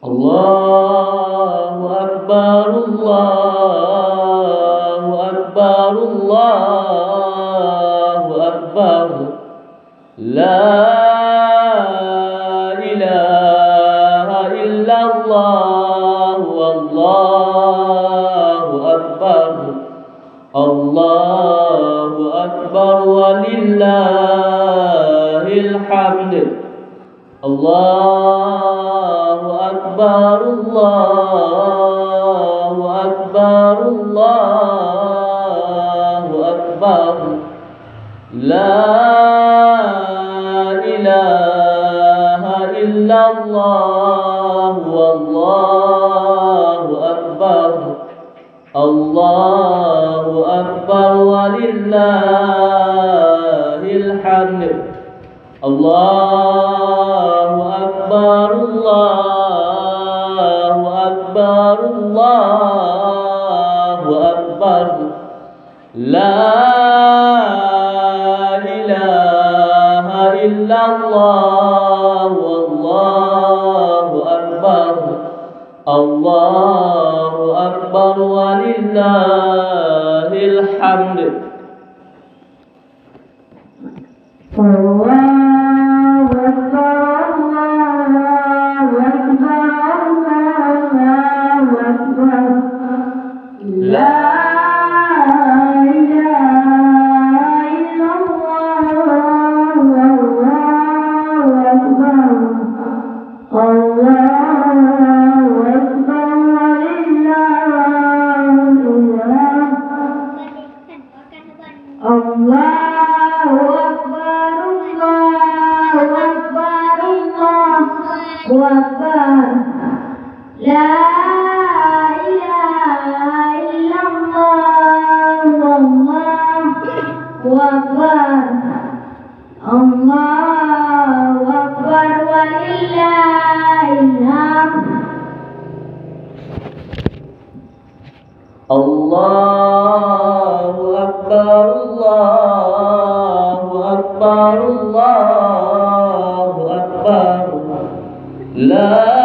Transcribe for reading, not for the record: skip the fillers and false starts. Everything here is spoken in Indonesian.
Allahu Akbar, Allahu Akbar, Allahu Akbar. La ilaha illallah, wallahu akbar. Allahu akbar walillahil hamd. Allahu akbar, Allahu akbar, Allahu akbar. La ilaha illallah, wallahu akbar. Allahu akbar walillahil hamd. Allahu akbar, Allahu akbar, Allahu akbar. La ilaha illallah, wallahu akbar. Allahu akbar walillahil hamd. Allahu akbar, Allahu akbar, Allahu akbar. La